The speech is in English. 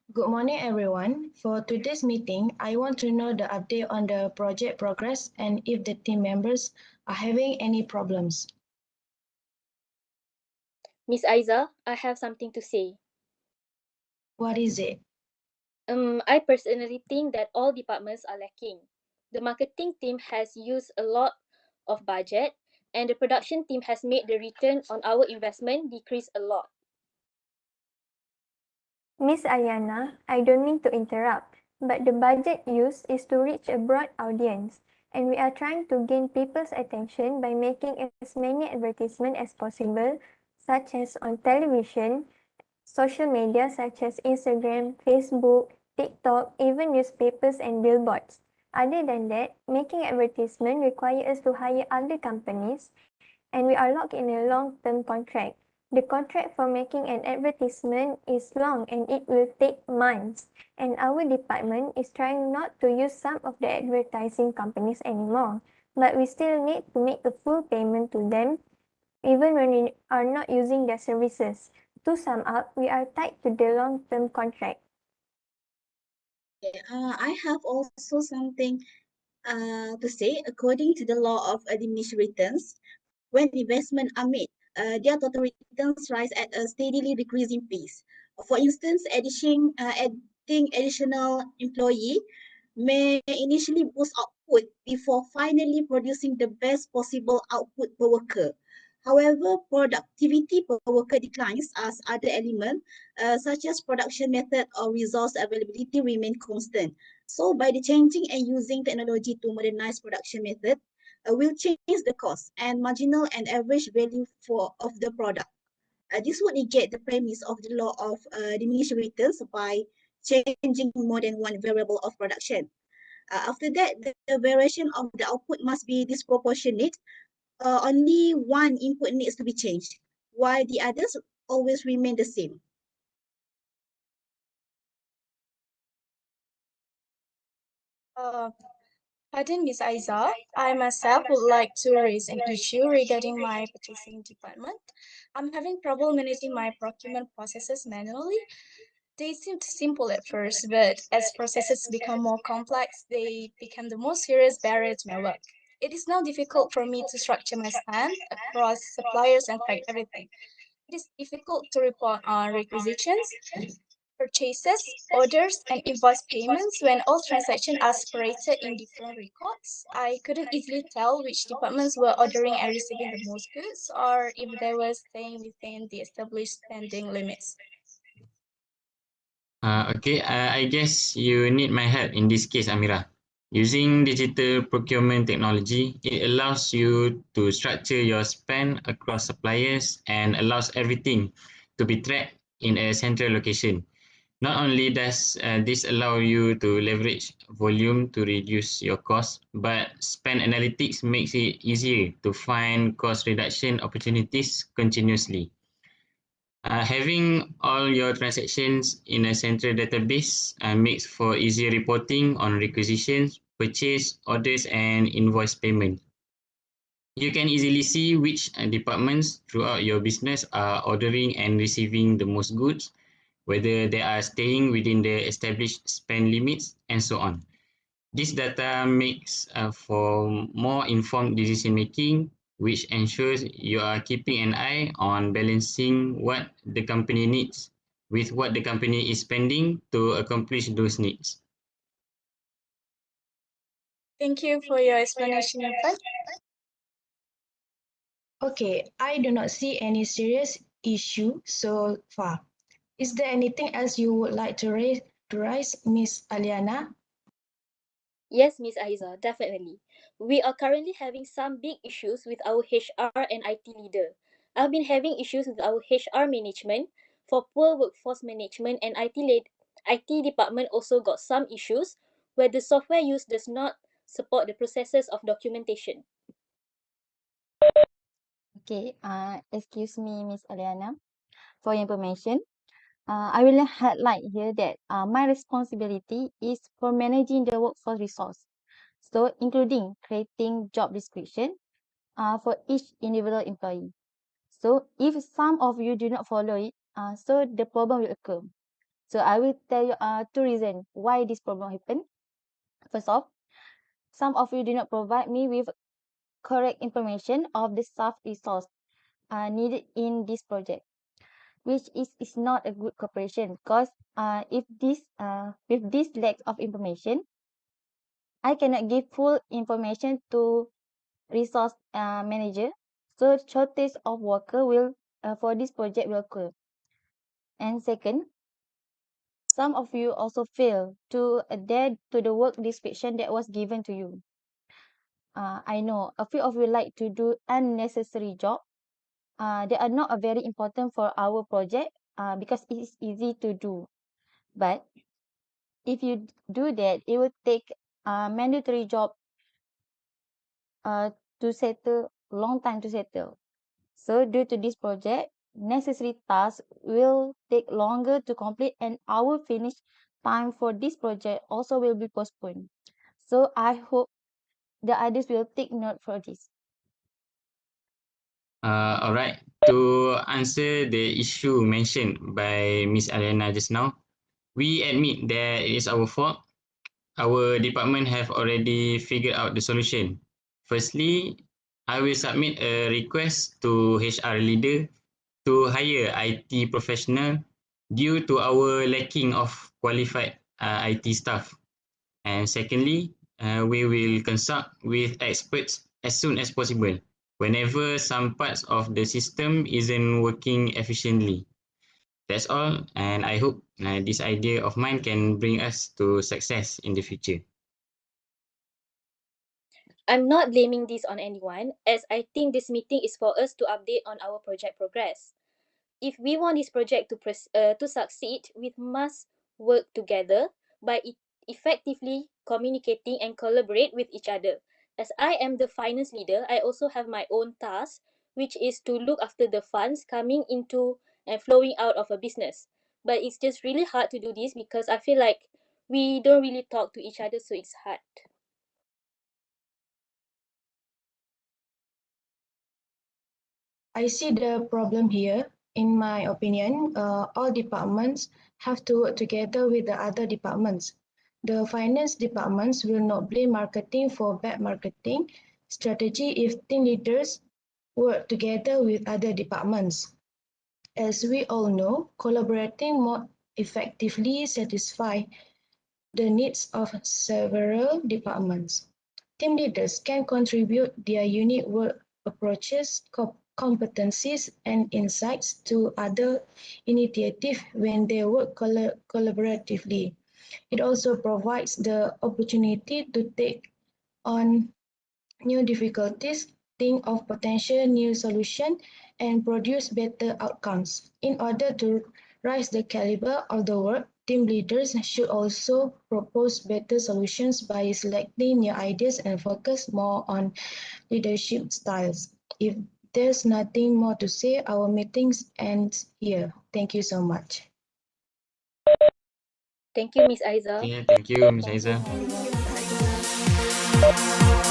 Good morning, everyone. For today's meeting, I want to know the update on the project progress and if the team members are having any problems. Miss Aiza, I have something to say. What is it? I personally think that all departments are lacking. The marketing team has used a lot of budget, and the production team has made the return on our investment decrease a lot. Miss ALYANA, I don't mean to interrupt, but the budget used is to reach a broad audience, and we are trying to gain people's attention by making as many advertisements as possible, such as on television, social media such as Instagram, Facebook, TikTok, even newspapers and billboards. Other than that, making advertisement requires us to hire other companies, and we are locked in a long-term contract. The contract for making an advertisement is long and it will take months. And our department is trying not to use some of the advertising companies anymore. But we still need to make a full payment to them even when we are not using their services. To sum up, we are tied to the long-term contract. I have also something to say. According to the law of diminished returns, when investments are made, their total returns rise at a steadily decreasing pace. For instance, adding additional employee may initially boost output before finally producing the best possible output per worker. However, productivity per worker declines as other elements, such as production method or resource availability, remain constant. So, by the changing and using technology to modernize production method, will change the cost and marginal and average value of the product. This would negate the premise of the law of diminishing returns by changing more than one variable of production. After that, the variation of the output must be disproportionate. Only one input needs to be changed, while the others always remain the same. Pardon, Ms. Aiza. I myself would like to raise an issue regarding my purchasing department. I'm having trouble managing my procurement processes manually. They seem simple at first, but as processes become more complex, they become the most serious barrier to my work. It is now difficult for me to structure my spend across suppliers and track everything. It is difficult to report on requisitions, purchases, orders, and invoice payments when all transactions are separated in different records. I couldn't easily tell which departments were ordering and receiving the most goods or if they were staying within the established spending limits. I guess you need my help in this case, Amirah. Using digital procurement technology, it allows you to structure your spend across suppliers and allows everything to be tracked in a central location. Not only does this allow you to leverage volume to reduce your cost, but spend analytics makes it easier to find cost reduction opportunities continuously. Having all your transactions in a central database makes for easier reporting on requisitions, purchase orders, and invoice payment. You can easily see which departments throughout your business are ordering and receiving the most goods, whether they are staying within the established spend limits, and so on. This data makes for more informed decision making, which ensures you are keeping an eye on balancing what the company needs with what the company is spending to accomplish those needs. Thank you for your explanation, Irfan. Okay, I do not see any serious issue so far. Is there anything else you would like to raise, Miss ALYANA? Yes, Miss Aiza, definitely. We are currently having some big issues with our HR and IT leader. I've been having issues with our HR management for poor workforce management, and IT department also got some issues where the software used does not support the processes of documentation. Okay, excuse me, Miss Aliana, for your information. I will highlight here that my responsibility is for managing the workforce resource. So, including creating job description for each individual employee. So, if some of you do not follow it, so the problem will occur. So I will tell you two reasons why this problem happened. First off, some of you do not provide me with correct information of the staff resource needed in this project, which is not a good cooperation, because if this with this lack of information, I cannot give full information to resource manager, so shortage of worker will for this project will occur. And second, some of you also fail to adhere to the work description that was given to you. I know a few of you like to do unnecessary job. They are not very important for our project because it is easy to do. But if you do that, it will take mandatory job to settle, long time to settle. So due to this project, necessary tasks will take longer to complete, and our finish time for this project also will be postponed. So I hope the others will take note for this. All right. To answer the issue mentioned by Miss ALYANA just now, we admit that it is our fault. Our department have already figured out the solution. Firstly, I will submit a request to HR leader to hire IT professional due to our lacking of qualified IT staff. And secondly, we will consult with experts as soon as possible whenever some parts of the system isn't working efficiently. That's all, and I hope this idea of mine can bring us to success in the future. I'm not blaming this on anyone, as I think this meeting is for us to update on our project progress. If we want this project to succeed, we must work together by effectively communicating and collaborate with each other. As I am the finance leader, I also have my own task, which is to look after the funds coming into and flowing out of a business. But it's just really hard to do this because I feel like we don't really talk to each other, so it's hard. I see the problem here. In my opinion, all departments have to work together with the other departments. The finance departments will not blame marketing for bad marketing strategy if team leaders work together with other departments. As we all know, collaborating more effectively satisfies the needs of several departments. Team leaders can contribute their unique work approaches, competencies, and insights to other initiatives when they work collaboratively. It also provides the opportunity to take on new difficulties, think of potential new solutions, and produce better outcomes. In order to raise the caliber of the work, team leaders should also propose better solutions by selecting new ideas and focus more on leadership styles. If there's nothing more to say, our meetings ends here. Thank you so much. Thank you, Miss Aiza. Okay, thank you, Ms. Thank you, Aiza. Miss Aiza.